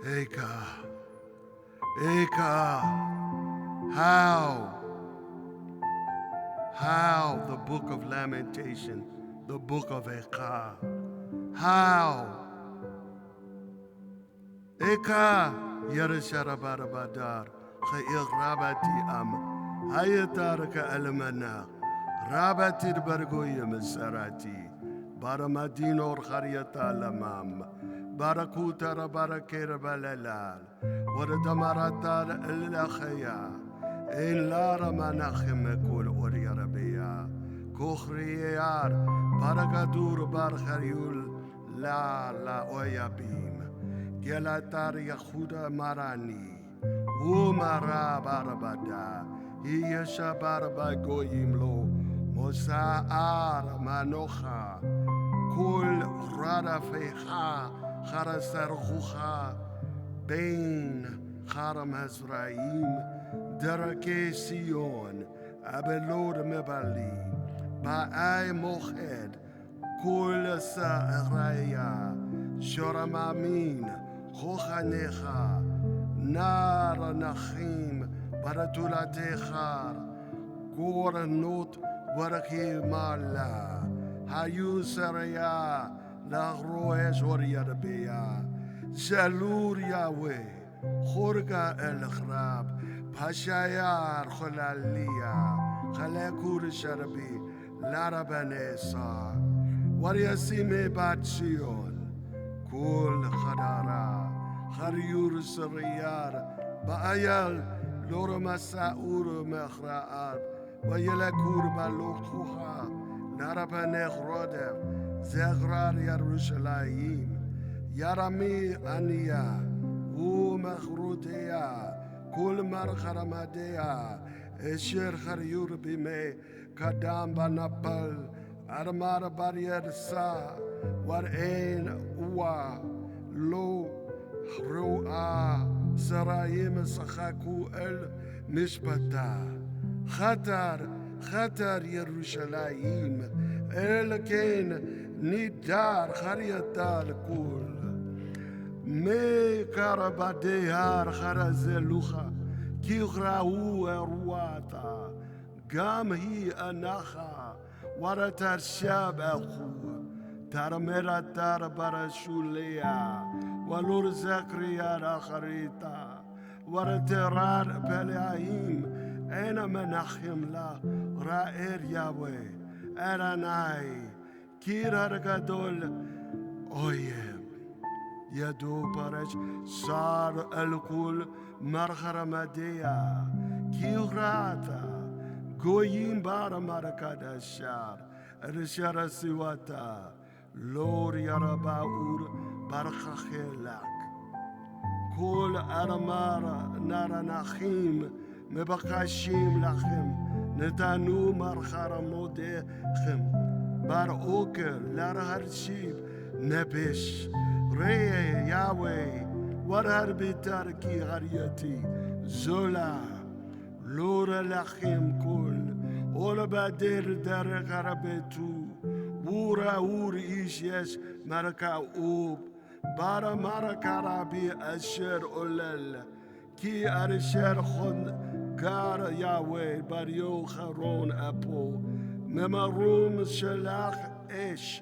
Eka, Eka, how the book of Lamentations, the book of Eka, how Eka Yarasharabarabadar, Khayir Rabati Am, Hayataraka Alamana, Rabatir Bargoyam Sarati, Baramadino Khariata Lamam, Barakutara Barakera Balalal, Waradamaratar El Khaya, In Lara Manachim Kul Oriarabia, Kochriar, Baragadur Barkhariul, La Oyabim. Gelatar Yahuda Marani, Umara Barabada, Iyasha Baraba Goyimlo, Mosa Ar Manocha, Kul Rada Fecha, Harasar Hucha, Bain, Haram Hazraim, Derake Sion, Abelod Mebali, Ba'ai Mohed, Kul Sa'raya, Shoramamin, Hochanecha, Nara Nachim, Baratulatecha, Goranot, Waraki Mala, Hayu Saraya, La Roes Oriadabea, Zalur Yahweh, Horga El Khrab, Pashayar Kholalia, Khalakur Sharabi, Larabanesa, Wariasime Batsion. Kul Khadara, Khariur Sariyar, Baayal, Loromasa Ur Mehraab, Wayelakur Balokhuha, Narabanech Rodev, Zegrar Yerushalayim, Yarami Ania, U Mehrutea, Kul Marharamadea, Esher Khariur Bime, Kadam Banapal, Armar Barrier Sa. War'ain uwa lo ro'a sarayim sachaku el mishpata Khatar Yerushalayim el ken nidar khariyatal kul me karabadehar kharazelucha kigrau erwata gam hi anacha waratar shab akhu Taramera Tarabarashulea, Walur Zakria Rakharita, Waraterar Peleaim, Ena Menachim La, Ra'er Yahweh, Eranai, Kirar Gadol, Oyem, Yadu Parash, Sar Elkul, Marharamadea, Kirata, Goyim Baramarakadashar, Rishara Siwata. Lord Yarabaur Barchachelak Kol Aramara Naranachim Mebakashim Lachem Netanu Marcharamodechem Bar Oker Larharshib Nebesh Re Yahweh Warhar Bitarki Haryati Zola Lora Lachem Kol Ola Bader Dar Karabetu Ura ish yes maraka ub bara marakarabi asher olel ki arisher khon gar Yahweh bar yo charon apo memarum shalach esh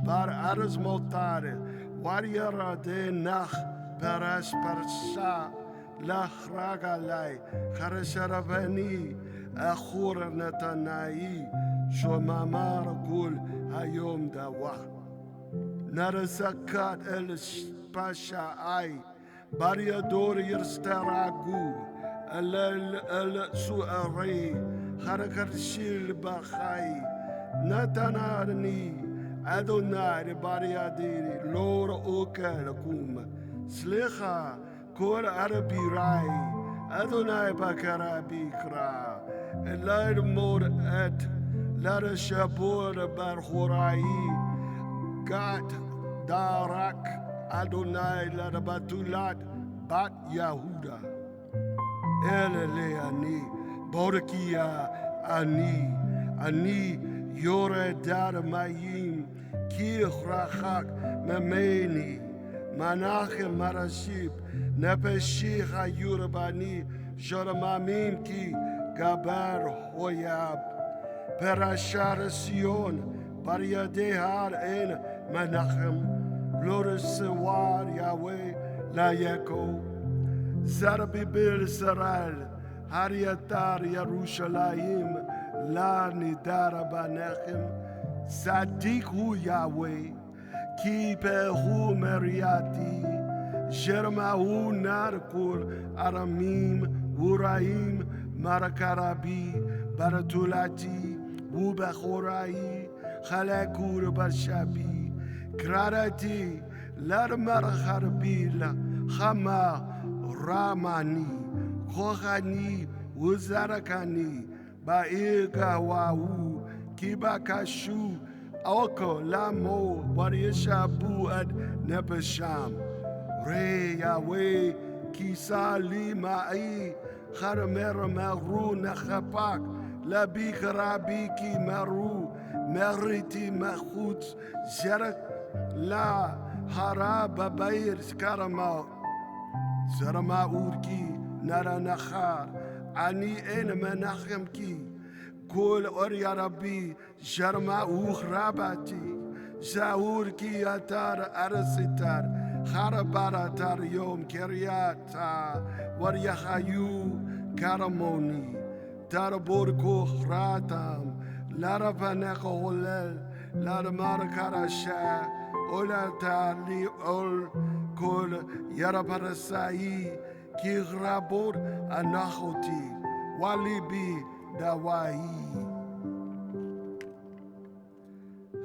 bar arz motare warrior de nach paras parsa lach ragalai kharasharavani akhur natanai shomamar kul Hayom Dawa Narasakat El Pasha Ai Bariador Yerstaragu El Suari Harakar Shil Bachai Natanarni Adonai Bariadiri Lord Okalakum Slicha Kor Arabirai Adonai Bakarabikra Elad Mor Et Lara Shabur Bar Horai Gat Darak Adonai Lara Batulat Bat Yahuda Eleleani Borkia Ani Yore Dar Mayim Kirachak Memeni Manachem Marashib, Nepeshi Hayurabani, Joramamim Ki, Gabar Hoyab, Perashar Sion, Bariadehar En Menachem, Loresewar Yahweh, Layeko, Zarabibil Saral, Hariatar Yerushalayim, La Nidara Banechem, Sadiku Yahweh, Kipehu Meriati, Jermahu Narkur, Aramim, Uraim, Marakarabi, Baratulati, Ubachorai, Khalakur Barshabi, Kradati, Larmarharbila, Hama, Ramani, Kochani, Uzarakani, Baegawahu, Kibakashu, Oko, Lamo, Warishabu at Nepesham, Re Yahweh, Kisali Ma'i, Haramera Maru Nachapak, Labi Karabiki Maru, Meriti Mahut, Zerak, La Harababair Skarama, Zarama Urki, Naranachar, Ani En Menachem Ki, Kul Oryarabi, Sharma Rabati, Zaur Ki Atar Arasitar, Harabaratar Yom Keriata, Waryahayu Karamoni, Taraburko Ratam, Laravaneko Holel, Laramara Karasha, Olatar Li Ol Kul Yaraparasai, Kigrabur Anachoti, Walibi. Dawai.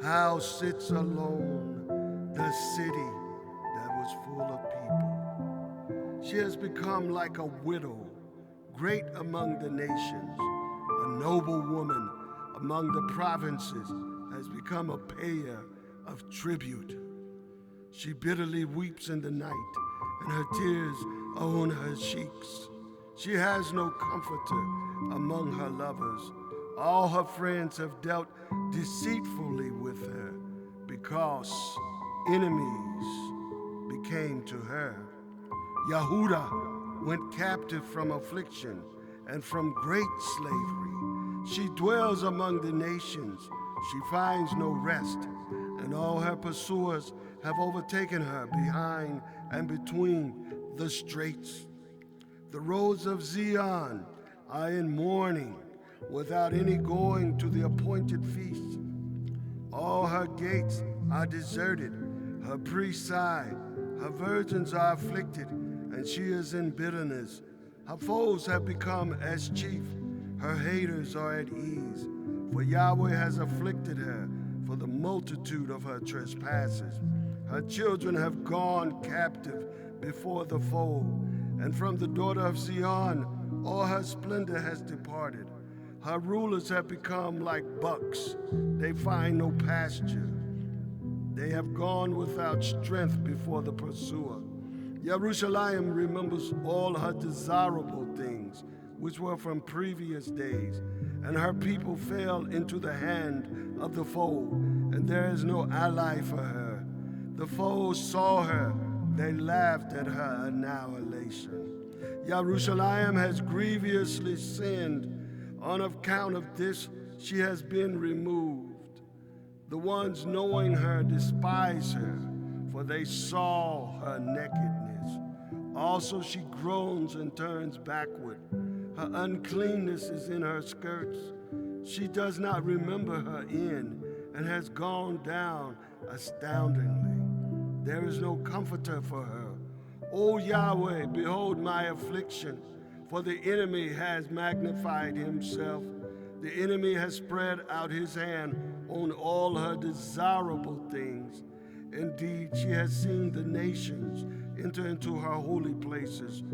How sits alone the city that was full of people. She has become like a widow, great among the nations. A noble woman among the provinces has become a payer of tribute. She bitterly weeps in the night, and her tears are on her cheeks. She has no comforter among her lovers. All her friends have dealt deceitfully with her because enemies became to her. Yehuda went captive from affliction and from great slavery. She dwells among the nations. She finds no rest, and all her pursuers have overtaken her behind and between the straits. The roads of Zion are in mourning, without any going to the appointed feast. All her gates are deserted, her priests sigh, her virgins are afflicted, and she is in bitterness. Her foes have become as chief, her haters are at ease. For Yahweh has afflicted her for the multitude of her trespasses. Her children have gone captive before the foe, and from the daughter of Zion all her splendor has departed. Her rulers have become like bucks. They find no pasture. They have gone without strength before the pursuer. Jerusalem remembers all her desirable things, which were from previous days, and her people fell into the hand of the foe, and there is no ally for her. The foes saw her, they laughed at her annihilation. Jerusalem has grievously sinned. On account of this, she has been removed. The ones knowing her despise her, for they saw her nakedness. Also she groans and turns backward. Her uncleanness is in her skirts. She does not remember her end, and has gone down astoundingly. There is no comforter for her. O Yahweh, behold my affliction, for the enemy has magnified himself. The enemy has spread out his hand on all her desirable things. Indeed, she has seen the nations enter into her holy places,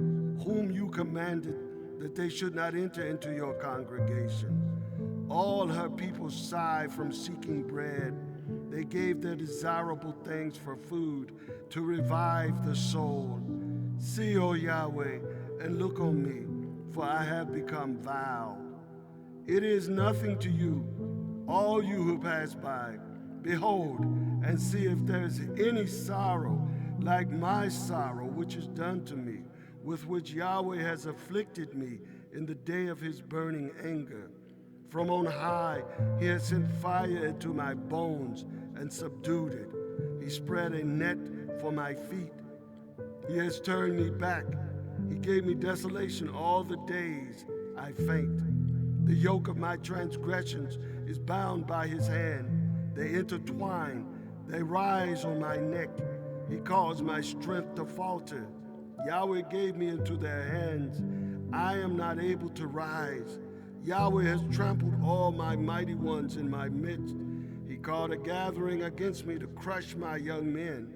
whom you commanded that they should not enter into your congregation. All her people sigh from seeking bread. They gave their desirable things for food to revive the soul. See, O Yahweh, and look on me, for I have become vile. It is nothing to you, all you who pass by. Behold, and see if there is any sorrow like my sorrow which is done to me, with which Yahweh has afflicted me in the day of his burning anger. From on high he has sent fire into my bones and subdued it. He spread a net for my feet. He has turned me back. He gave me desolation all the days I faint. The yoke of my transgressions is bound by his hand. They intertwine. They rise on my neck. He caused my strength to falter. Yahweh gave me into their hands. I am not able to rise. Yahweh has trampled all my mighty ones in my midst. He called a gathering against me to crush my young men.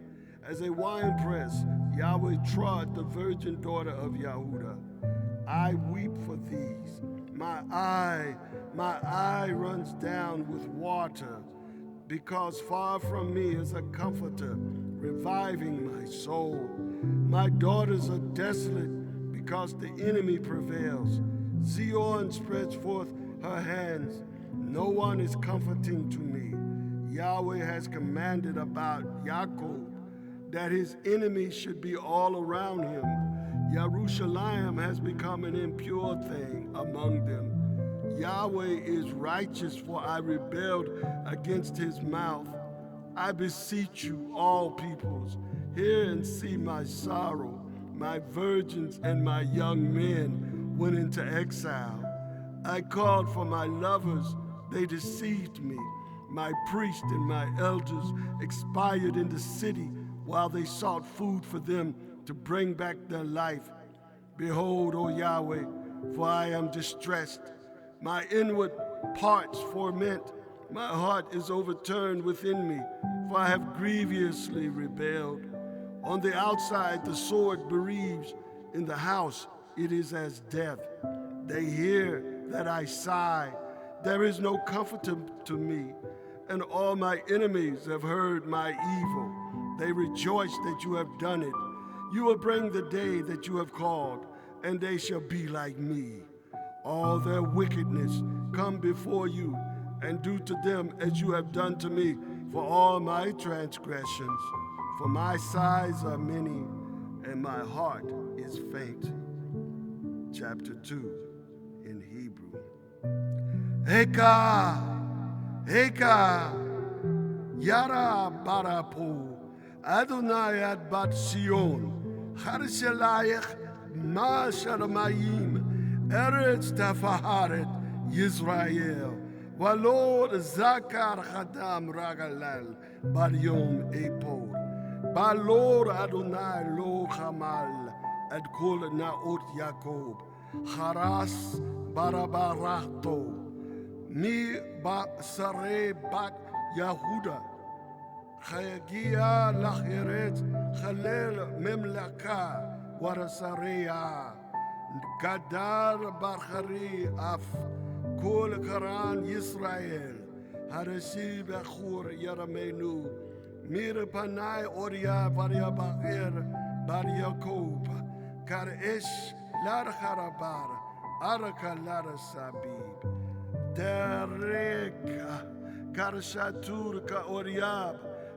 As a winepress, Yahweh trod the virgin daughter of Yehuda. I weep for these. My eye runs down with water, because far from me is a comforter, reviving my soul. My daughters are desolate because the enemy prevails. Zion spreads forth her hands. No one is comforting to me. Yahweh has commanded about Yaakov that his enemies should be all around him. Jerusalem has become an impure thing among them. Yahweh is righteous, for I rebelled against his mouth. I beseech you, all peoples, hear and see my sorrow. My virgins and my young men went into exile. I called for my lovers, they deceived me. My priests and my elders expired in the city while they sought food for them to bring back their life. Behold, O Yahweh, for I am distressed. My inward parts ferment. My heart is overturned within me, for I have grievously rebelled. On the outside the sword bereaves. In the house it is as death. They hear that I sigh. There is no comfort to me, and all my enemies have heard my evil. They rejoice that you have done it. You will bring the day that you have called, and they shall be like me. All their wickedness come before you, and do to them as you have done to me for all my transgressions. For my sighs are many, and my heart is faint. Chapter 2 in Hebrew. Eka, Eka, Yara Barapu, Adonai ad Bat Sion, Harshalayach, Ma Shalamayim, Eretz Tafaharet, Yisrael, Valor Zakar Hadam Ragalal, Baryom Epor, Balor Adonai Lo Hamal, Ad Kol Naot Yaakov, Haras Barabarato, Mi Ba Sare Bat Yahuda, Chayagia Lacheret, Chalel Memlaka, Warasarea, Gadar Barchari Af, Kol Karan Yisrael, Harasi Bechur Yaramenu, Mir Panai Oria Varia Bakir, Bar Yakob, Karesh Lar Harabar, Araka Lar Sabib, Dereka, Karshatur Ka Oriab,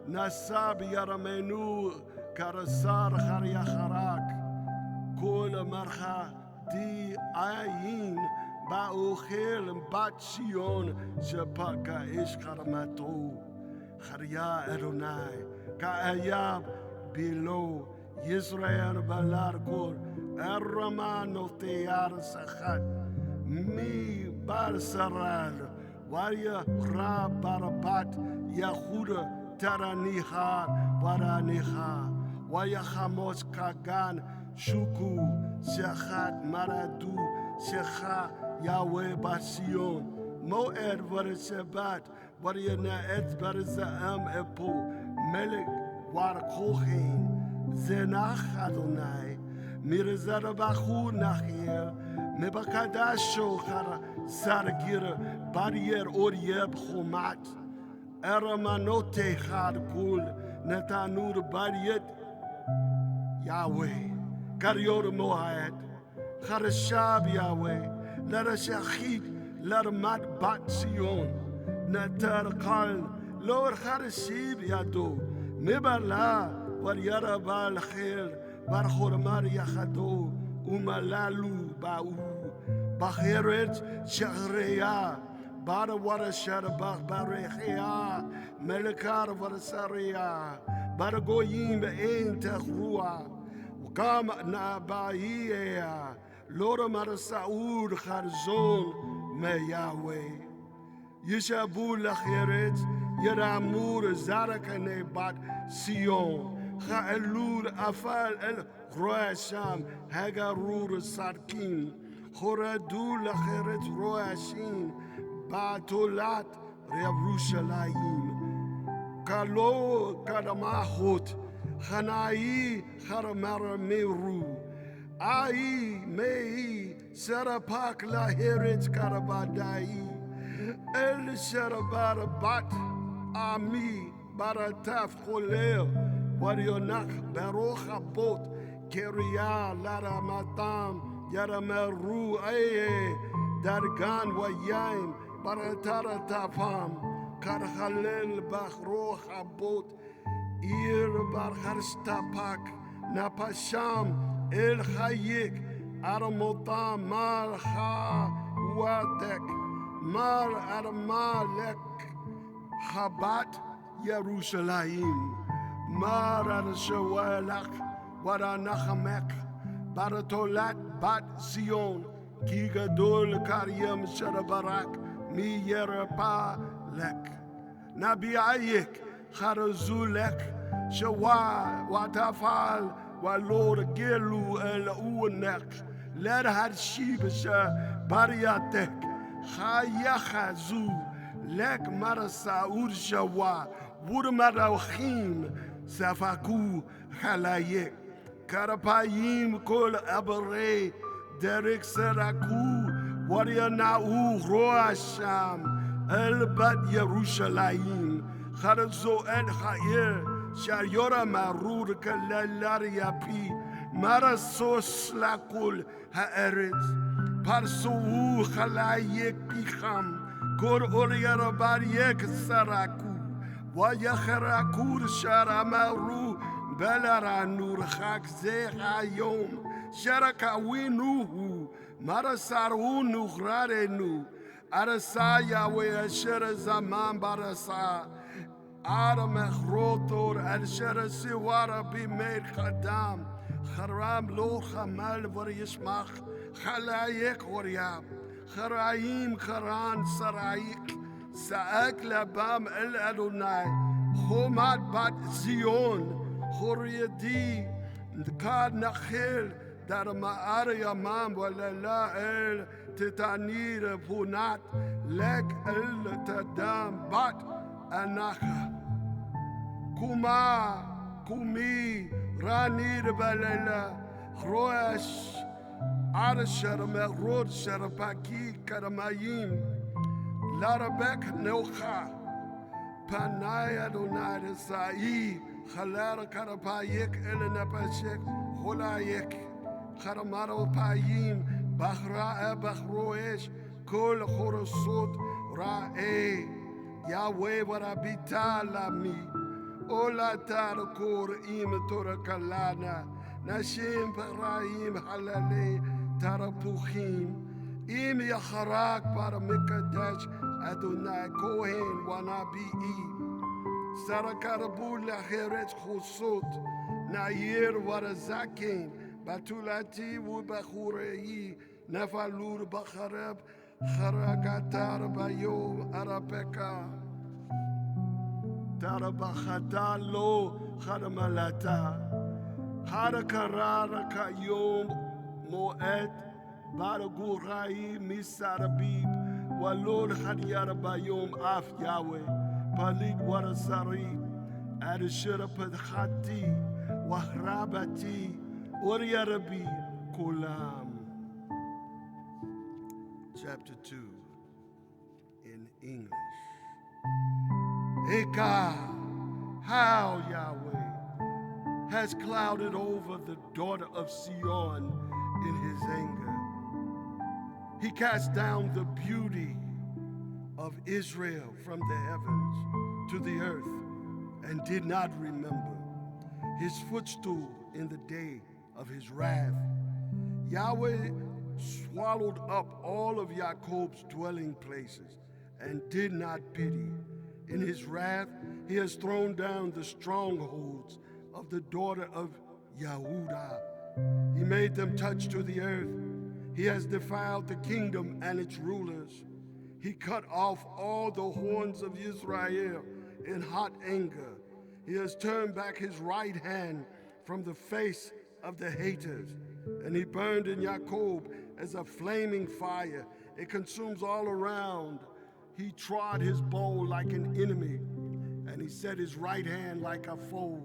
Nasab Yaramenu, Karasar Haryaharak, Kol Marcha Di Ayin, Ba'uchel Bat Sion, Shepaka Ishkarmato, Harya Adonai, Ka'ayab below, Yisrael Balarkor, Erramano Tear Sachat, Mi Barsaral, Warya Ra Barabat, Yahuda Taranihar, Baraniha, Wayahamos Kagan, Shuku, Shechat Maradu, Shecha Yahweh Basion, Moed Varishabat, Variana Et Barizaam Epo, Melek War Kohen, Zenach Adonai, Mirzarabahu Nachir, Mebakadasho Hara Sargir, Barrier Orieb Chomat, Eramanote Harkul, Netanur Barriet, Yahweh, Karior Moed, Harashab Yahweh, Larashachit, Larmat Bat Sion, Natar Kal, Lord Harashib Yado, Mibala, Variara Balchel, Barhormar Yachado, Umalalu Bau, Baheret Shahreya, Barawara Sharabach Barehea, Melekar Varasaria, Baragoyim Ein Tahrua, Gam Nabaia, Lora Marasaur Harzon, Me Yahweh. Yishabul Lacheret, Yeramur Zarakane Bat Sion, Ha'elur Afal El Roasham, Hagarur Sarkin, Horadul Lacheret Roashin, Batolat Revushalayim, Kalo Kadamahot, Hanai Haramara Meru, Ai Mei Serapak Laheret Karabadai. El Sharabara Bat Ami Barataf Holel Warionak Barocha Bot Keria Lara Matam Yarameru Aye Dargan Wayaim Baratara Tapam Karhalel Bahrocha Bot Ir Barharstapak Napasham El Hayik Aramotam Malha Watek Mar Aramalek Habat Yerushalayim Mar Arashawalak Waranachamek Baratolat Bat Zion Kigadol Karyam Sharabarak Mi Yerapa Lek Nabi Ayik Harazulek Shawa Watafal Walor Gelu El Unek Let Hadshibasha Bariatek Hayachazu Lek Marasa Urshawa Wurmarauchim Safaku Halayek Karapayim Kol Abare Derek Saraku Warianau Roasham Elbat Yerushalayim Harazo and Hayer Shayora Marur Kalalariapi Maraso Slakul Haeretz Parsu Halayek Picham, Kor Oriara Bariek Saraku, Wayacharakur Sharamaru, Belaranur Hakze Hayom, Sharakawinu, Marasarunu Rarenu, Arasaya Wea Sherazaman Barasa, Aramechrotor, and Sherasiwara be made Khadam, Haram Lo Hamal Varishmach. Halayek Oriam, Haraim Haran Saraik, Saak Labam El Adonai, Homad Bat Zion, Horiadi, Kad Nachel, Darma Ariamam, Walala El Titanir Punat, Lek El Tadam Bat Anacha, Kuma, Kumi, Ranir Balela, Roash. Arasharame Rod Sharapaki Karamayim Larabek Nocha Panaya Donai Sai Halara Karapayek Elenapashek Holayek Karamaro Payim Bahra Bahroesh Kol Horosot Ra'e Yahweh Warabita Lami Ola Tarakor Im Torakalana Nashim Paraim Halale Tarapuchim Im Yacharak para Mikadesh Adonai Kohen Wanabi'i Sarakarabul Laheret Chosot Nair Warazakin Batulati Wubachurei Nefalur Bachareb Haragatar Bayom Arapeka Tarabachata Lo Haramalata Harakarara Kayom Moed Baragurai Misarabib Walor Hadiara Bayom Af Yahweh Palik Warasari Adishirapat Hati Wahrabati Uriarabi Kulam. Chapter 2 in English. Eka, how Yahweh has clouded over the daughter of Sion in his anger. He cast down the beauty of Israel from the heavens to the earth and did not remember. his footstool in the day of his wrath. Yahweh swallowed up all of Jacob's dwelling places and did not pity. In his wrath, he has thrown down the strongholds of the daughter of Yehudah. He made them touch to the earth. He has defiled the kingdom and its rulers. He cut off all the horns of Israel in hot anger. He has turned back his right hand from the face of the haters, and he burned in Jacob as a flaming fire. It consumes all around. He trod his bow like an enemy, and he set his right hand like a foe,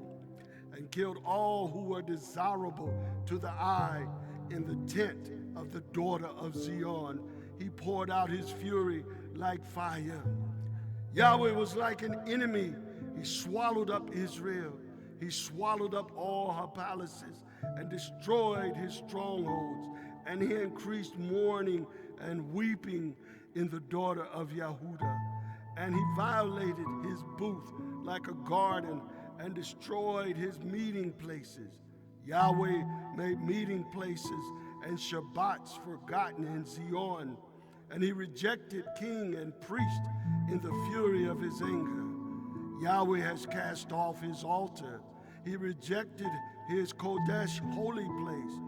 and killed all who were desirable to the eye in the tent of the daughter of Zion. He poured out his fury like fire. Yahweh was like an enemy. He swallowed up Israel. He swallowed up all her palaces and destroyed his strongholds. And he increased mourning and weeping in the daughter of Yehudah. And he violated his booth like a garden and destroyed his meeting places. Yahweh made meeting places and Shabbats forgotten in Zion. And he rejected king and priest in the fury of his anger. Yahweh has cast off his altar. He rejected his Kodesh holy place.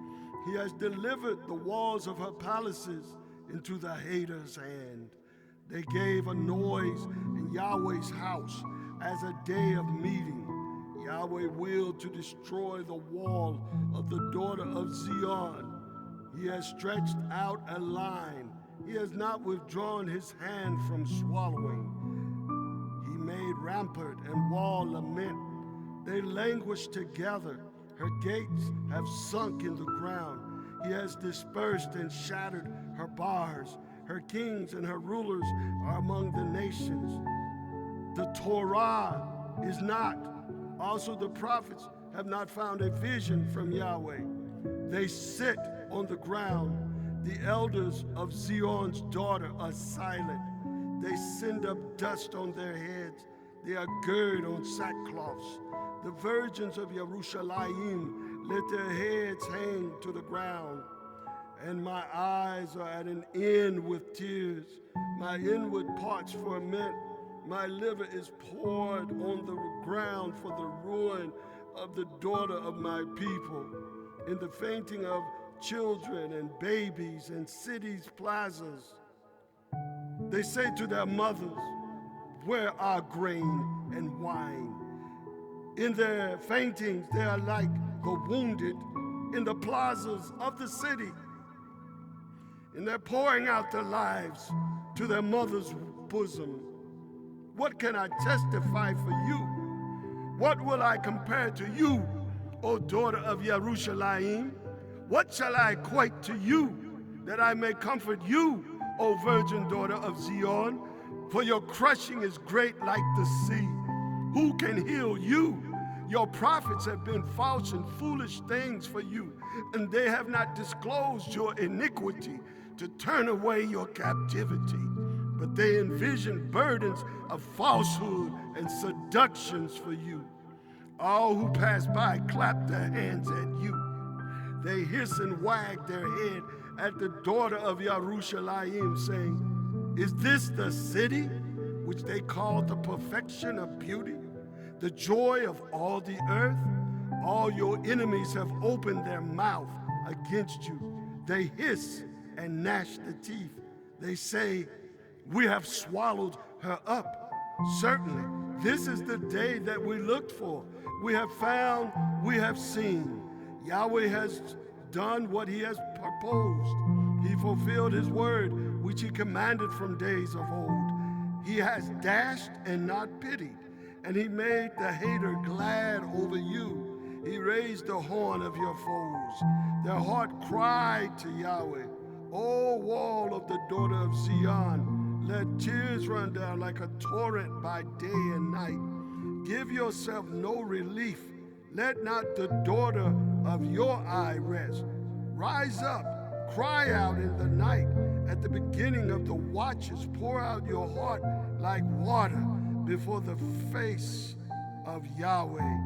He has delivered the walls of her palaces into the haters' hand. They gave a noise in Yahweh's house as a day of meeting. Yahweh willed to destroy the wall of the daughter of Zion. He has stretched out a line. He has not withdrawn his hand from swallowing. He made rampart and wall lament. They languish together. Her gates have sunk in the ground. He has dispersed and shattered her bars. Her kings and her rulers are among the nations. The Torah is not. Also the prophets have not found a vision from Yahweh. They sit on the ground. The elders of Zion's daughter are silent. They send up dust on their heads. They are girded on sackcloths. The virgins of Yerushalayim let their heads hang to the ground. And my eyes are at an end with tears. My inward parts ferment. My liver is poured on the ground for the ruin of the daughter of my people. In the fainting of children and babies and cities' plazas. They say to their mothers, where are grain and wine? In their faintings, they are like the wounded in the plazas of the city. And they're pouring out their lives to their mother's bosom. What can I testify for you? What will I compare to you, O daughter of Yerushalayim? What shall I equate to you, that I may comfort you, O virgin daughter of Zion? For your crushing is great like the sea. Who can heal you? Your prophets have been false and foolish things for you, and they have not disclosed your iniquity to turn away your captivity. But they envision burdens of falsehood and seductions for you. All who pass by clap their hands at you. They hiss and wag their head at the daughter of Yerushalayim, saying, is this the city which they call the perfection of beauty, the joy of all the earth? All your enemies have opened their mouth against you. They hiss and gnash the teeth. They say, we have swallowed her up. Certainly, this is the day that we looked for. We have found, we have seen. Yahweh has done what he has proposed. He fulfilled his word, which he commanded from days of old. He has dashed and not pitied, and he made the hater glad over you. He raised the horn of your foes. Their heart cried to Yahweh, O wall of the daughter of Zion, let tears run down like a torrent by day and night. Give yourself no relief. Let not the daughter of your eye rest. Rise up, cry out in the night. At the beginning of the watches, pour out your heart like water before the face of Yahweh.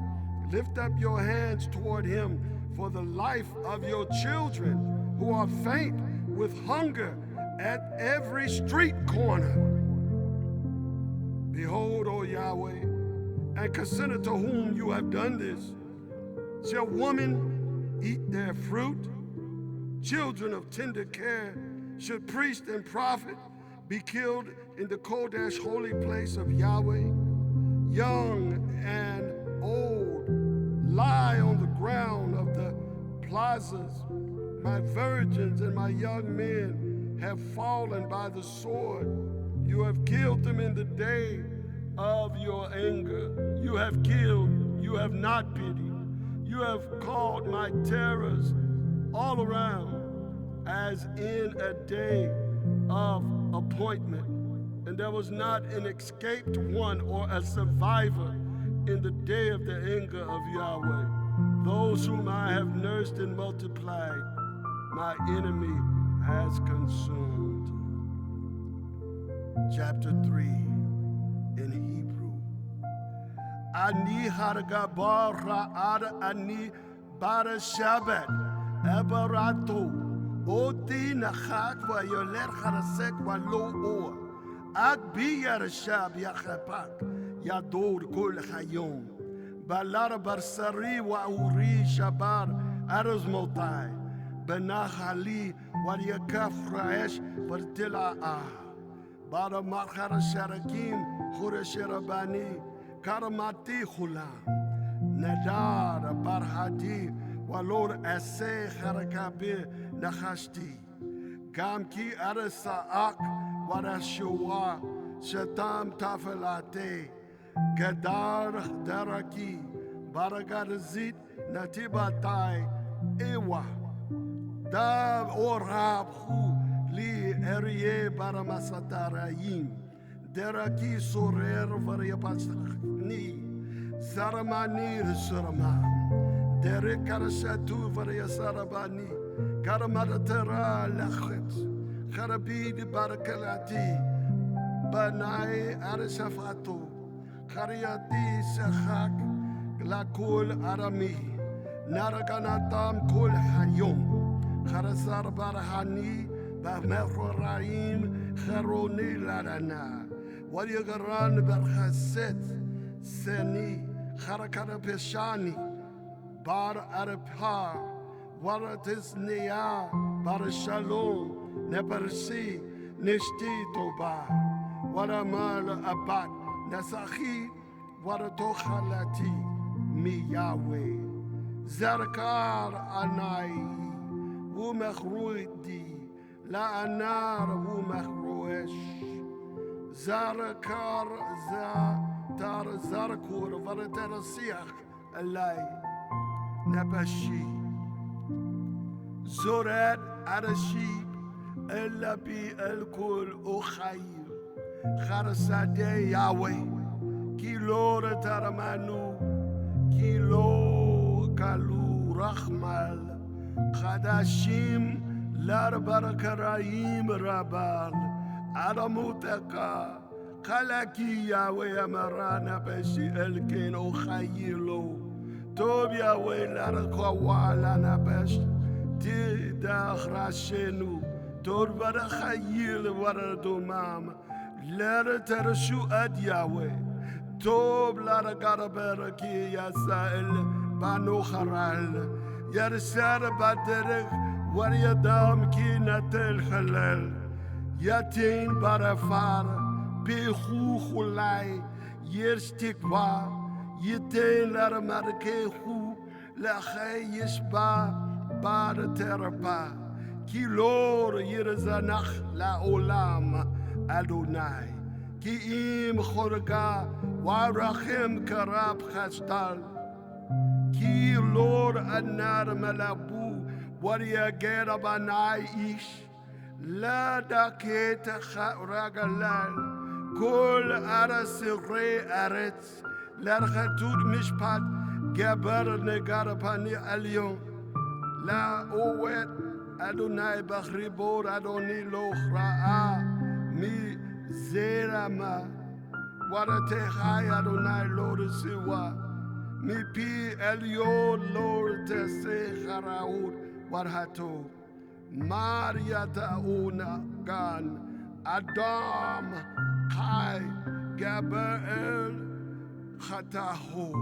Lift up your hands toward him for the life of your children who are faint with hunger at every street corner. Behold, O Yahweh, and consider to whom you have done this. Shall women eat their fruit? Children of tender care, should priest and prophet be killed in the Kodesh holy place of Yahweh? Young and old lie on the ground of the plazas. My virgins and my young men have fallen by the sword. You have killed them in the day of your anger. You have killed, you have not pitied. You have called my terrors all around as in a day of appointment. And there was not an escaped one or a survivor in the day of the anger of Yahweh. Those whom I have nursed and multiplied, my enemy has consumed. Chapter 3 in Hebrew. Ani hargabar ra'ad ani bara Shabbat ebarato oti nachat wa yoler charasek wa lo or agbi yarashab yachapak yador kol chayom balar barsari wa uri shabar arzmotai benachali wa yakaf raesh bartila'ah bara marchar sharakim khurasherabani karamati khulam nadar barhadi walor ase harakabe nakhashti gamki arasaak warashua shatam tafalate gadar daraki baragarzit natibatai ewa dab orab khu li erie baramasataraim deraki sorer variapasni zaramani surama derek karashatu variasarabani karamatara lachet kharabid barakalati banai arashafato khariati shachak lakul arami naraganatam kul hayom kharasar barhani bameraim kharoni larana waliyagaran barhaset seni kharakara peshani bar arpa waratis nia bar shalom nebarsi nishti toba waramal abat nasachi waratochalati mi Yahweh zarkar anai umechruidi la anar umechruesh zarkar za tar zarkur varaterasiach alai nabashi zorat arashib elabi elkul ochayir kharasade Yahweh kilo taramanu kilo kalu rachmal khadashim lar barakaraim rabal aramutaka khalaki Yahweh amarana bashi elken ochayilo tob Yahweh lar khawala nabash ti dakhrashenu tor barakhayil waradumam lar tarshu ad Yahweh tob lar garabaraki yasael banu kharal yarsar baderek waryadam ki natel khalal yatin barafar bekhu khulai yerstikwa yitin lar markekhu la khayishba bar terpa kilor yerzanach la olam Adonai ki im khorga warachim karab khastal ki lor anar malabu wariyagera banai ish la daket ragalal kol aras re aretz larchatud mishpat gabar negar pani alyon la owet Adonai bachribor Adoni lo chra'a mi zerama waratechai Adonai lo resiwa Mipi Eliod Lord Tese Haraud Warhato Maria Tauna Gan Adam Kai Gabriel Khataho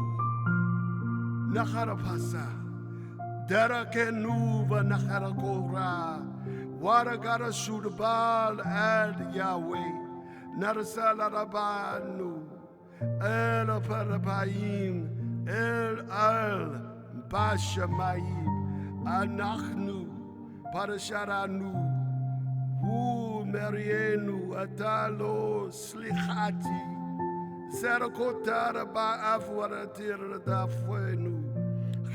Nakharapasa Darakenuva Nakharakora Waragara Shudabal Ad Yahweh Narasala Rabanu El Parabaim El Al Bashamayim Anachnu Parasharanu Wu Marienu Atalo Slichati Sarakotara Ba Afwaratir Dafuenu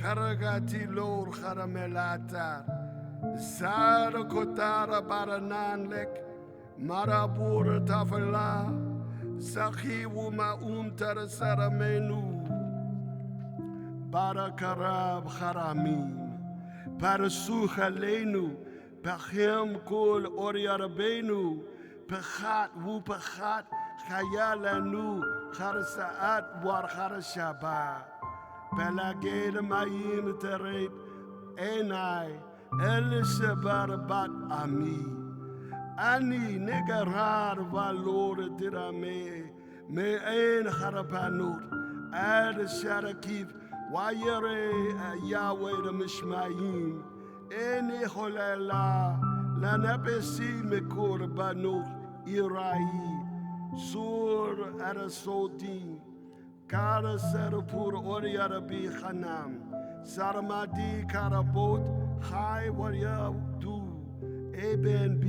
Haragati Lor Haramelata Sarakotara Barananlek Marabura Tafala Sakhi Wuma Tara Saramenu Barakarab Haramim Parasuchalenu Pachem Kol Oriarabenu Pachat Wupachat Chayalanu Charasaat War Charashaba Pelageda Mayim Tereb Enai Elishabar Bat Ami Ani Negarar Valor Dirame Me Ein Harapanut Ad Sharakib Wayere Yahweh the Mishmayim Eni Holela La Napesi Mekur Banut Irai Sur Arasotin Kara Sarapur Oriarabi Hanam Saramadi Karabot Hai Warya Du Eben B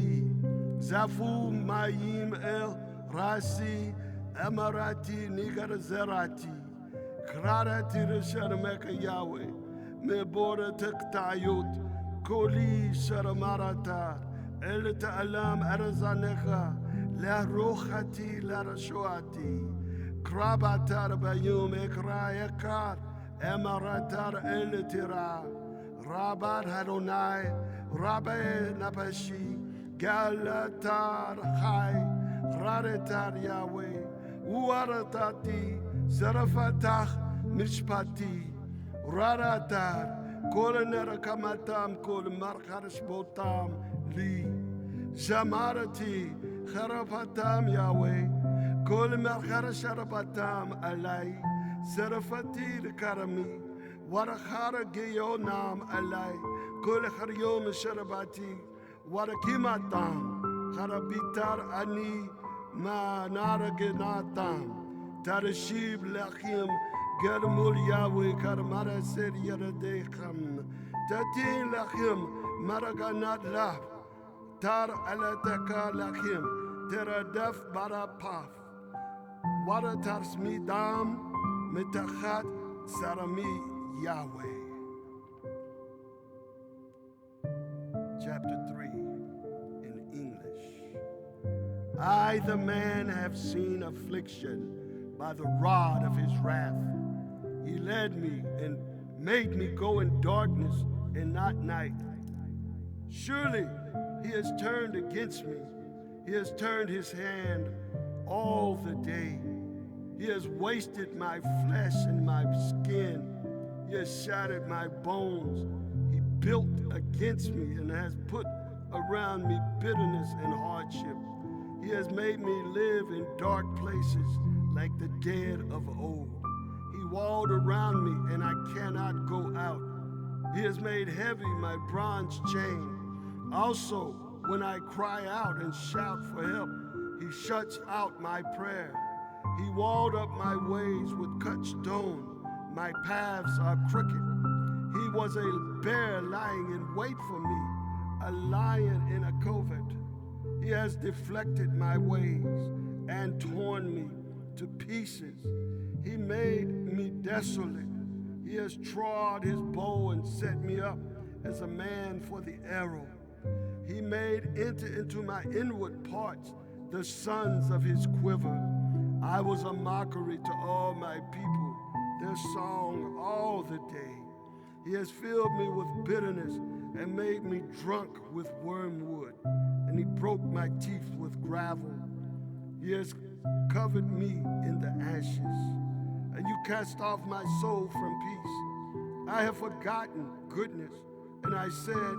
Zafu Mayim El Rasi Emirati Nigar Zerati Krarati Risharameka Yahweh Mebora Tektayut Koli Sharamarata El Ta'alam Arazanecha La Rochati La Rashoati Krabatar Bayum Ekrayakar Emaratar El Tira Rabat Hadonai Rabbe Napashi Galatar Chai Raretar Yahweh Uaratati Zarafatach Mishpati Raratar Kolaner Kamatam Kol Markarish Botam Li Zamarati Kharafatam Yahweh Kol Markarish Arabatam Alai Zarafati Karami Warakara Geyonam Alai Kol Haryom Sharabati Warakimatam Harabitar Ani Ma Naragenatam Tarashib Lachim Germul Yahweh Karmara Ser Yaradecham Tatin Lachim Maraganat Lah Tar Alataka Lachim Teradaf Barapaf Waratar Smidam Metachat Sarami Yahweh. Chapter 3 in English. I, the man, have seen affliction by the rod of his wrath. He led me and made me go in darkness and not night. Surely he has turned against me. He has turned his hand all the day. He has wasted my flesh and my skin. He has shattered my bones. He built against me and has put around me bitterness and hardship. He has made me live in dark places like the dead of old. He walled around me and I cannot go out. He has made heavy my bronze chain. Also, when I cry out and shout for help, he shuts out my prayer. He walled up my ways with cut stone. My paths are crooked. He was a bear lying in wait for me, a lion in a covert. He has deflected my ways and torn me to pieces. He made me desolate. He has trod his bow and set me up as a man for the arrow. He made enter into my inward parts the sons of his quiver. I was a mockery to all my people, their song all the day. He has filled me with bitterness and made me drunk with wormwood, and he broke my teeth with gravel. He has covered me in the ashes. and you cast off my soul from peace. I have forgotten goodness, and I said,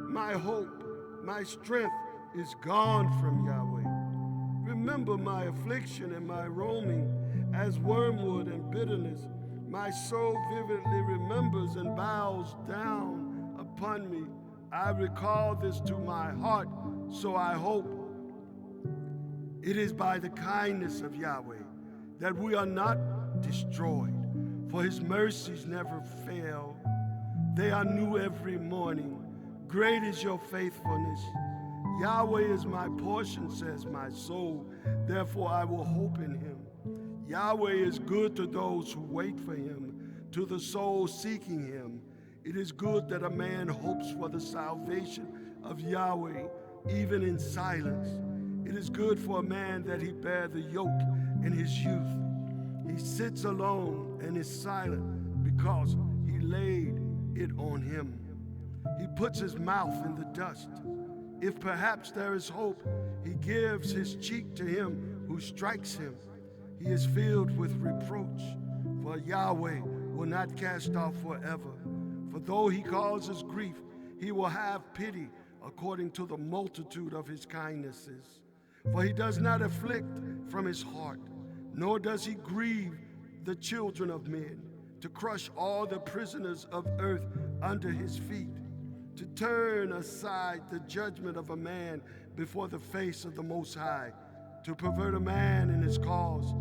my hope, my strength is gone from Yahweh. Remember my affliction and my roaming as wormwood and bitterness. My soul vividly remembers and bows down upon me. I recall this to my heart, so I hope. It is by the kindness of Yahweh that we are not destroyed, for his mercies never fail. They are new every morning. Great is your faithfulness. Yahweh is my portion, says my soul. Therefore I will hope in him. Yahweh is good to those who wait for him, to the soul seeking him. It is good that a man hopes for the salvation of Yahweh, even in silence. It is good for a man that he bear the yoke in his youth. He sits alone and is silent because he laid it on him. He puts his mouth in the dust. If perhaps there is hope, he gives his cheek to him who strikes him. He is filled with reproach, for Yahweh will not cast off forever. For though he causes grief, he will have pity according to the multitude of his kindnesses. For he does not afflict from his heart, nor does he grieve the children of men, to crush all the prisoners of earth under his feet, to turn aside the judgment of a man before the face of the Most High, to pervert a man in his cause.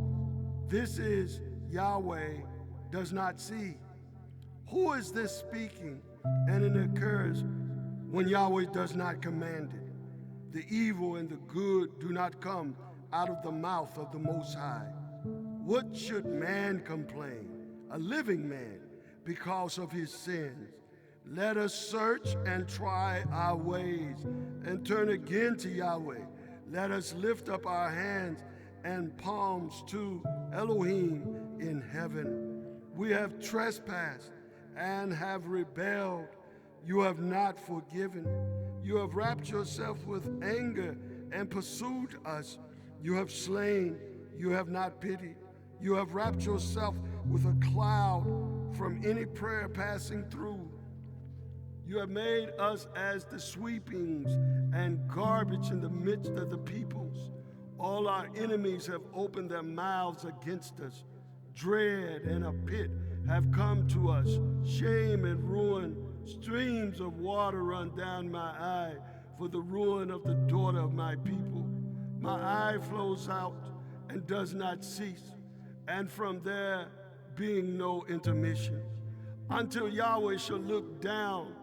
This is Yahweh does not see. Who is this speaking? And it occurs when Yahweh does not command it. The evil and the good do not come out of the mouth of the Most High. What should man complain, a living man, because of his sins? Let us search and try our ways and turn again to Yahweh. Let us lift up our hands and palms to Elohim in heaven. We have trespassed and have rebelled. You have not forgiven. You have wrapped yourself with anger and pursued us. You have slain. You have not pitied. You have wrapped yourself with a cloud from any prayer passing through. You have made us as the sweepings and garbage in the midst of the peoples. All our enemies have opened their mouths against us. Dread and a pit have come to us. Shame and ruin. Streams of water run down my eye for the ruin of the daughter of my people. My eye flows out and does not cease, and from there being no intermission, until Yahweh shall look down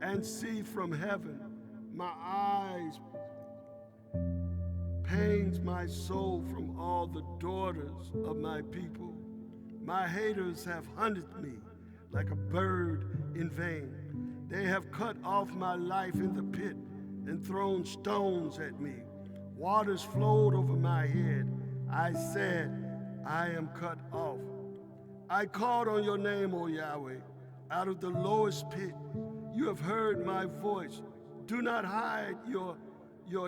and see from heaven. My eyes pains my soul from all the daughters of my people. My haters have hunted me like a bird in vain. They have cut off my life in the pit and thrown stones at me. Waters flowed over my head. I said, I am cut off. I called on your name, O Yahweh, out of the lowest pit. You have heard my voice. Do not hide your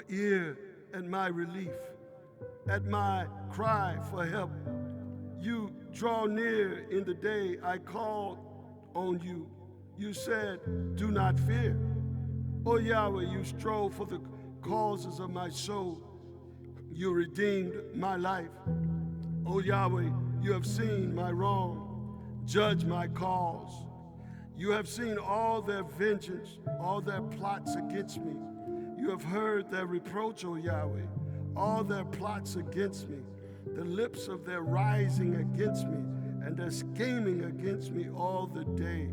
ear at my relief, at my cry for help. You draw near in the day I called on you. You said, do not fear. O Yahweh, you strove for the causes of my soul. You redeemed my life. O Yahweh, you have seen my wrong. Judge my cause. You have seen all their vengeance, all their plots against me. You have heard their reproach, O Yahweh, all their plots against me, the lips of their rising against me, and their scheming against me all the day.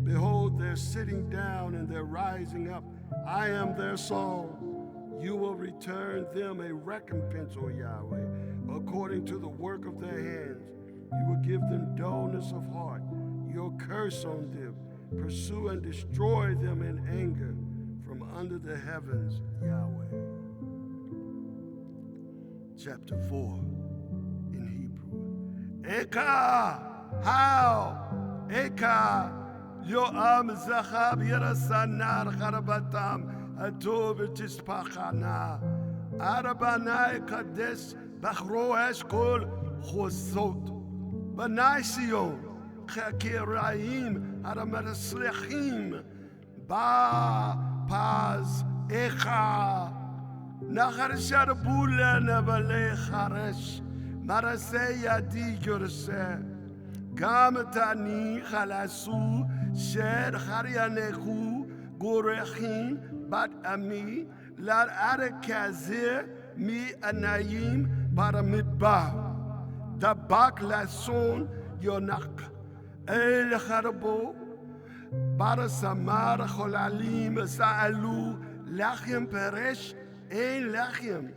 Behold, their sitting down and their rising up. I am their song. You will return them a recompense, O Yahweh, according to the work of their hands. You will give them dullness of heart. Your curse on them. Pursue and destroy them in anger from under the heavens, Yahweh. Chapter 4 in Hebrew. Eka, how? Eka, Yoam Zachab Yerasanar Harabatam, Atov Tispachana, Arabana Kades, Bachro Eshkol, Chosot. Banaisio, Kakiraim, Aramatslechim, Ba Paz Echa, Naharshar Bula Navale Haresh, Maraseya di Jurse, Gamatani Halasu, Sher Harianehu, Gorechin, Bat Ami, Lar Arekazir, Mi Anayim, Baramidba. Tabak lason yonak el harbo bara samar kholalim saalu lachem peresh ein lachem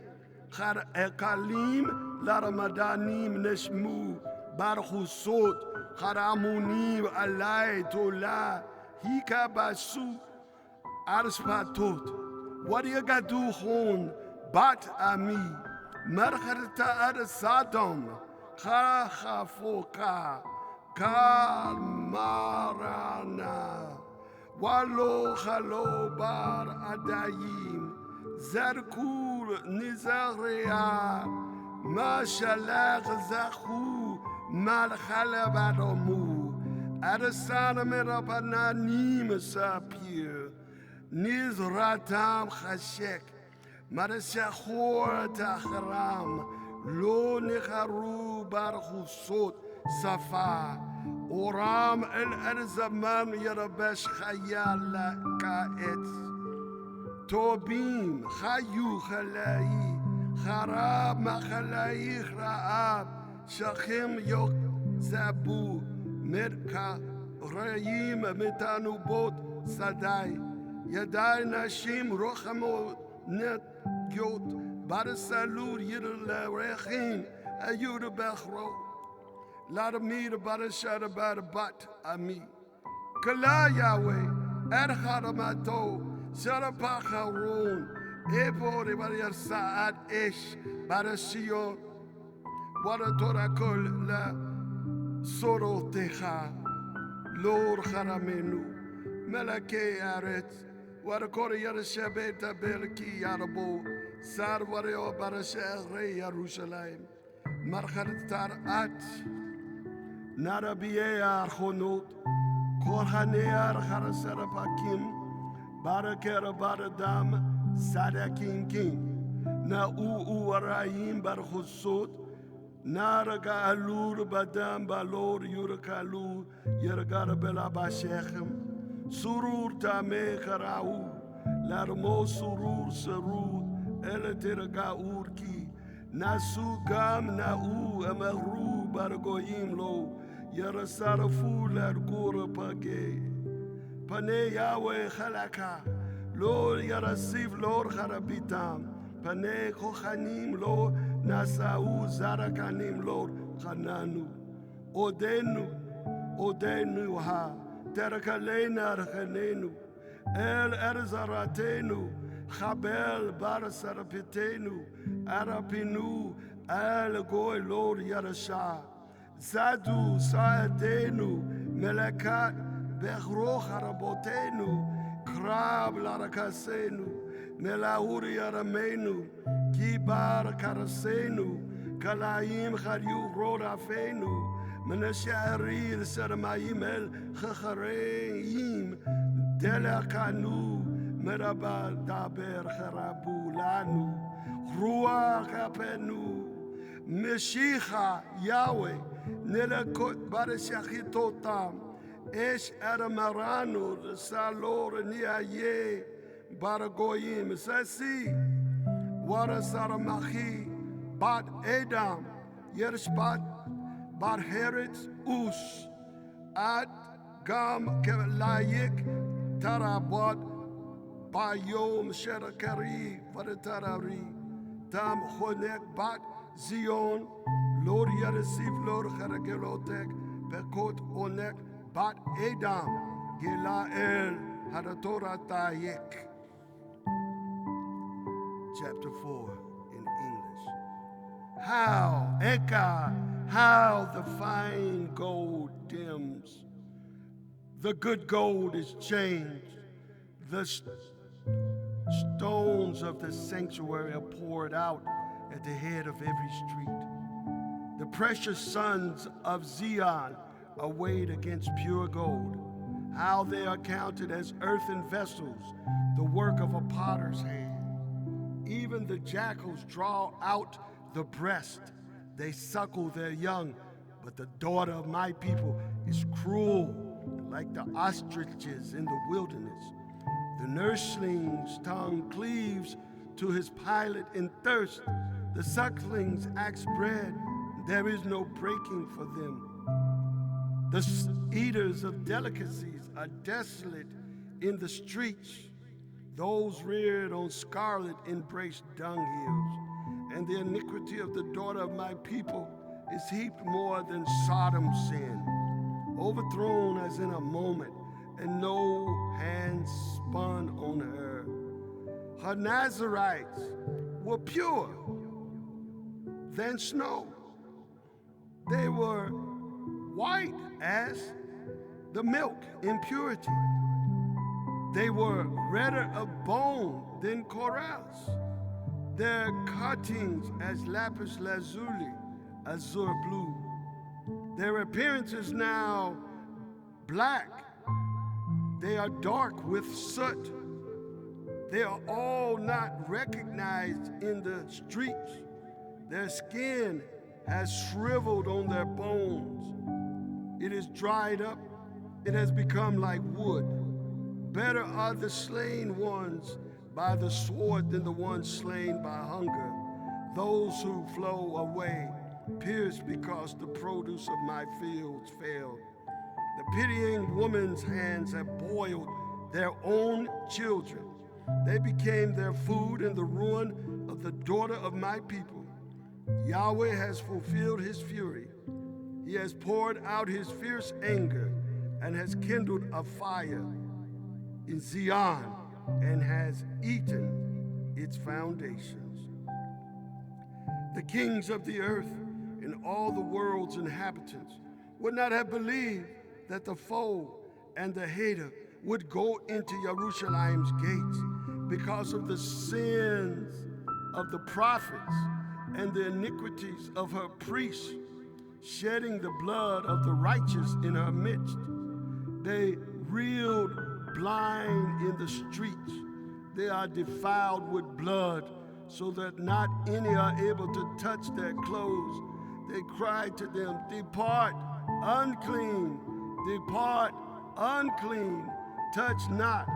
khar ekalim la ramadanim neshmu bar khusot kharamunim alay tola hikabasu arspatot what you got do hon bat ami marharta ar sadom Chachafoka, Kalmarana, Walo Halo Bar Adayim, Zarkul Nizaria, Mashalach Zahu, Malhalabadomu, Arasanamerapanim Sapir, Nizratam Hashek, Marashahor Tahram, Lo Nekharu Bar Khusot Safa Oram El Arzaman Yarabesh Khayal Kaet Tobim Khayu Khalai Kharab Makhalai Raab Shachim Yok Zabu Merka Rayim Metanubot Sadai Yadai Nashim Rochamot Net Yot Barasalur Yidla Rechin, Ayuda Bechro, Ladamir Barashada Barabat Ami, Kala Yahweh, Erhadamato, Sarapacharun, Ebo de Baria Saad Esh, Barashio, Waratorakol La Soro Teha, Lord Haramenu, Melake Aret, Warakori Yarashabeta Belki Yarabo. Sar wareo barasher rei Yerushalayim, marchat tar at, narabie archonot, korhane archarasarapakim, baraker baradam, sadakin king, na araim barchusot, naraga alur badam balor yurakalu, yergara bela bashechem, surur tame karau, larmo surur serur. Ele teraga urki nasu gam na amahru bargoyim lo yarasarafu lar gora page pane Yahweh khalaka lo yarasif lo kharabitam pane kochanim lo nasau zarakanim lo khananu odenu ha terakalena khanenu el erzaratenu Chabel bar sarapitenu, arapinu, al goy lord yarasha, zadu saadenu, melakat bechro harabotenu, krab larakasenu, melahuri yaramenu, kibar karasenu, kalaim haryu rodafenu, menasharir saramayim el chachareim, delakanu. Meraba daber kharabu lanu ruach apenu Meshicha Yahweh nelakot barashachitotam esh aramaranu salor niaye baragoyim sasi warasaramachi bat Edam yershbat bar Heret us ad gam kelayik tarabot Bayom Sherakari Varatarari Tam Chonek Bat Zion Lord Yaresiv Lord Harakelotek Bekot Onek Bat Edam Gilael Haratora Tayek. Chapter 4 in English. How, Eka, how the fine gold dims. The good gold is changed. The stones of the sanctuary are poured out at the head of every street. The precious sons of Zion are weighed against pure gold. How they are counted as earthen vessels, the work of a potter's hand. Even the jackals draw out the breast. They suckle their young, but the daughter of my people is cruel, like the ostriches in the wilderness. The nursling's tongue cleaves to his pilot in thirst. The sucklings axe bread, there is no breaking for them. The eaters of delicacies are desolate in the streets. Those reared on scarlet embrace dunghills, and the iniquity of the daughter of my people is heaped more than Sodom's sin, overthrown as in a moment, and no hand spun on her. Her Nazarites were pure than snow. They were white as the milk in purity. They were redder of bone than corals. Their cuttings as lapis lazuli, azure blue. Their appearance is now black. They are dark with soot. They are all not recognized in the streets. Their skin has shriveled on their bones. It is dried up. It has become like wood. Better are the slain ones by the sword than the ones slain by hunger. Those who flow away, pierced because the produce of my fields failed. The pitying woman's hands have boiled their own children. They became their food in the ruin of the daughter of my people. Yahweh has fulfilled his fury. He has poured out his fierce anger and has kindled a fire in Zion and has eaten its foundations. The kings of the earth and all the world's inhabitants would not have believed that the foe and the hater would go into Jerusalem's gates because of the sins of the prophets and the iniquities of her priests, shedding the blood of the righteous in her midst. They reeled blind in the streets. They are defiled with blood, so that not any are able to touch their clothes. They cried to them, "Depart, unclean, depart, unclean, touch not."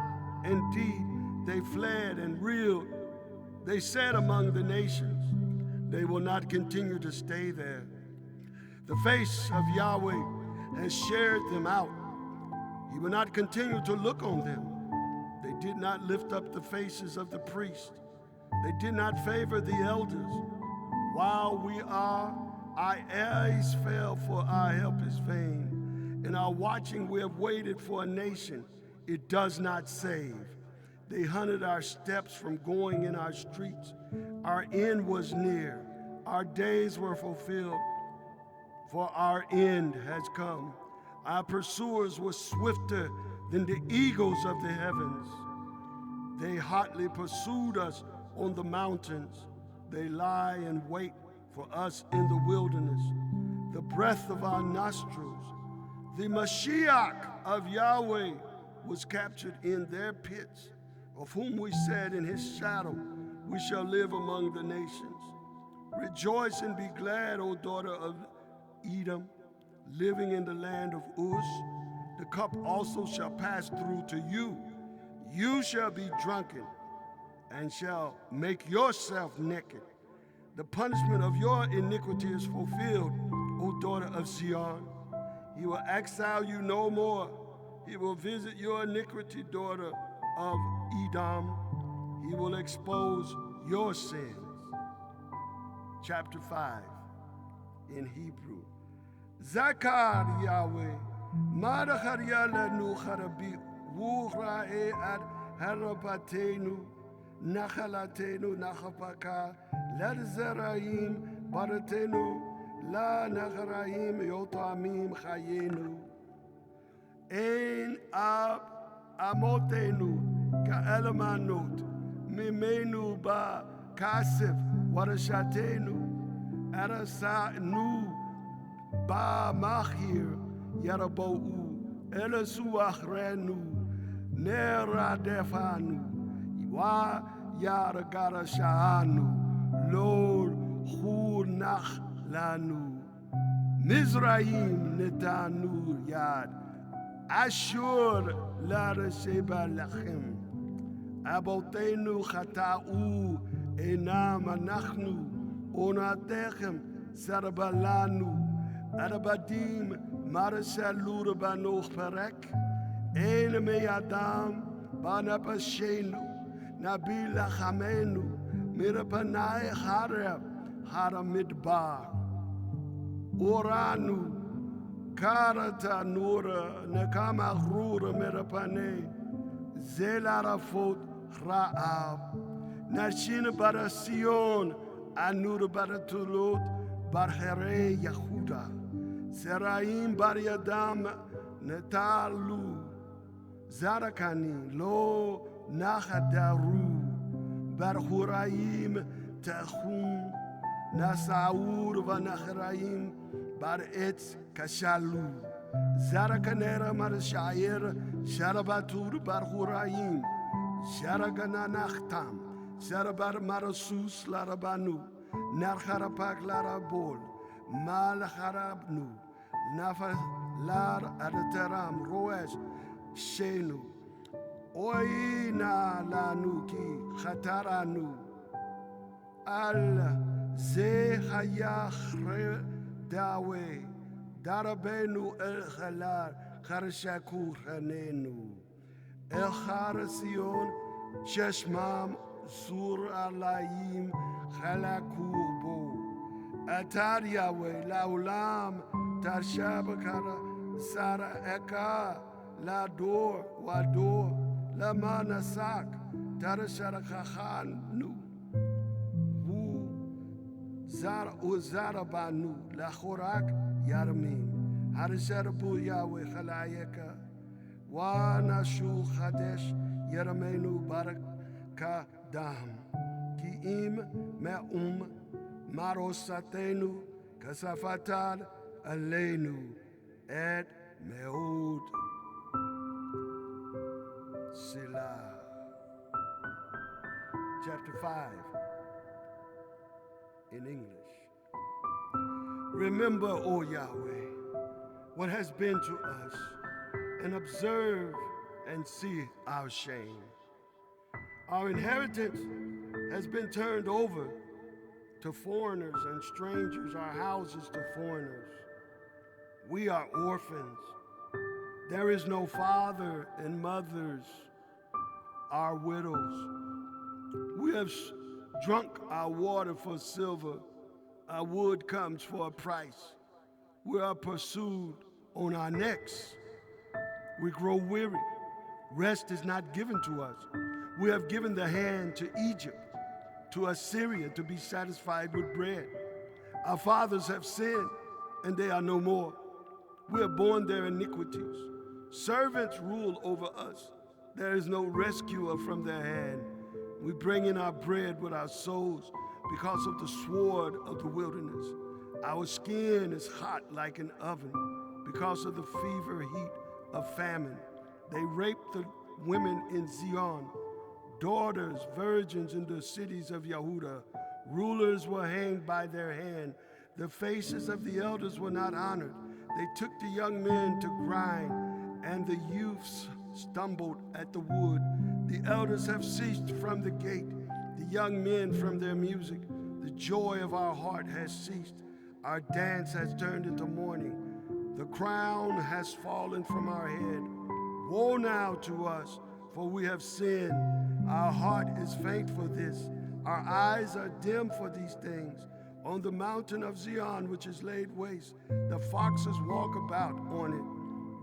Indeed, they fled and reeled. They said among the nations, they will not continue to stay there. The face of Yahweh has shared them out. He will not continue to look on them. They did not lift up the faces of the priests. They did not favor the elders. While our eyes fell, for our help is vain. In our watching, we have waited for a nation. It does not save. They hunted our steps from going in our streets. Our end was near. Our days were fulfilled, for our end has come. Our pursuers were swifter than the eagles of the heavens. They hotly pursued us on the mountains. They lie in wait for us in the wilderness. The breath of our nostrils, the Mashiach of Yahweh, was captured in their pits, of whom we said, in his shadow we shall live among the nations. Rejoice and be glad, O daughter of Edom, living in the land of Uz. The cup also shall pass through to you. You shall be drunken and shall make yourself naked. The punishment of your iniquity is fulfilled, O daughter of Zion. He will exile you no more. He will visit your iniquity, daughter of Edom. He will expose your sins. Chapter 5 in Hebrew. Zakar Yahweh, Madachar Yalanu Harabi, Wuhrae ad Harabatenu, Nachalatenu Nachapaka, Ladzeraim, Baratenu, La Nacharaim, Yotamim Chayenu. Ein ab Amotenu, Ka'elamanut, Mimenu ba Kasif, Warashatenu, Arasa nu Ba Mahir Yarabou Elesu Achrenu Nera Defanu Wa Yaragara Shahanu Lord Hunach Lanu Mizraim Netanu Yad Ashur Lara Sheba Lachem Abotenu Chata'u Enam Anachnu Onatechem Sarabalanu Arabadim Marashalur Banoch Perek Eneme Adam Banapashenu Nabila Chamenu Mirapanai Harab Haramidbar Oranu Karata Nura Nakama Rura Mirapane Zelarafot Ra'ab Nashina Barasion Anur Baratulot Barhere Yahuda Seraim Bariadam Netalu Zarakani Lo Nachadaru Barhuraim Tahum Nasaur Vanachraim Bar Etz Kashalu Zarakanera Marashair Sharabatur Barhuraim Sharagananachtam Sharabar Marasus Larabanu Narharapak Larabol Malharabnu Nafa Lar Adateram Roesh Shenu Oina Lanuki Khataranu Al Zehayah Dawe Darabenu El Khalar Kharshakur Hanenu El Kharasion Sheshmam Sur Alayim Khalakurbo Atar Yahweh Laulam Tarshabakara Sara Eka La Dor Wador Lamana Sak Tarasharakhan Nu Wu Zara Uzarabanu La Khorak Yarmim Harisharabu Yahweh Khalayeka Wa Nashu Khadesh Yaramenu Baraka Dam Kiim Me'um Marosatenu Kasafatal Aleinu Et Meud Selah. Chapter 5 in English. Remember, O Yahweh, what has been to us, and observe and see our shame. Our inheritance has been turned over to foreigners and strangers, our houses to foreigners. We are orphans. There is no father, and mothers are widows. We have drunk our water for silver. Our wood comes for a price. We are pursued on our necks. We grow weary. Rest is not given to us. We have given the hand to Egypt, to Assyria to be satisfied with bread. Our fathers have sinned, and they are no more. We have borne their iniquities. Servants rule over us. There is no rescuer from their hand. We bring in our bread with our souls because of the sword of the wilderness. Our skin is hot like an oven because of the fever heat of famine. They rape the women in Zion, daughters, virgins in the cities of Yehuda. Rulers were hanged by their hand. The faces of the elders were not honored. They took the young men to grind, and the youths stumbled at the wood. The elders have ceased from the gate, the young men from their music. The joy of our heart has ceased. Our dance has turned into mourning. The crown has fallen from our head. Woe now to us, for we have sinned. Our heart is faint for this. Our eyes are dim for these things. On the mountain of Zion, which is laid waste, the foxes walk about on it.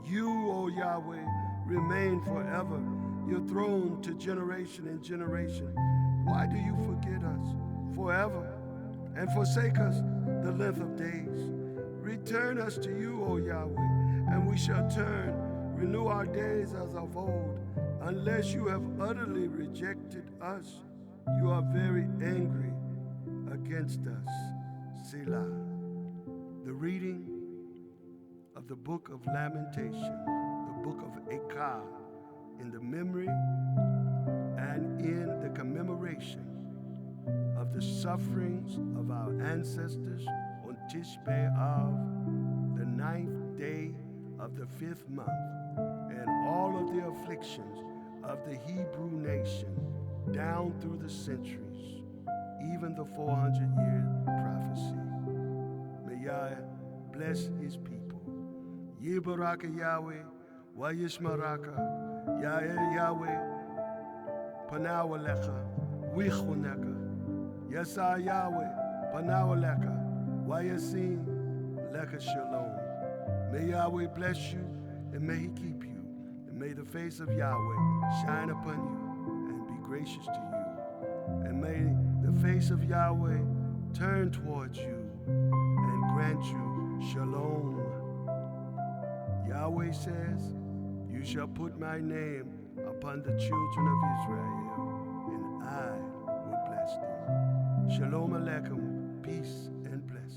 You, O Yahweh, remain forever, your throne to generation and generation. Why do you forget us forever and forsake us the length of days? Return us to you, O Yahweh, and we shall turn. Renew our days as of old. Unless you have utterly rejected us, you are very angry against us. Selah. The reading of the book of Lamentations, the book of Akah, in the memory and in the commemoration of the sufferings of our ancestors on Tishbe of the 9th day of the 5th month, and all of the afflictions of the Hebrew nation down through the centuries, even the 400-year prophecy. May Yah bless his people. Yibaraka Yahweh, wa Yishmaraka, Ya'er Yahweh, Panawalecha, Wichuneka, Yasa Yahweh, Panawalecha, wa Yasin, Lecha Shalom. May Yahweh bless you, and may he keep you, and may the face of Yahweh shine upon you and be gracious to you, and may the face of Yahweh turn towards you and grant you shalom. Yahweh says, you shall put my name upon the children of Israel, and I will bless them. Shalom Aleichem, peace and blessings.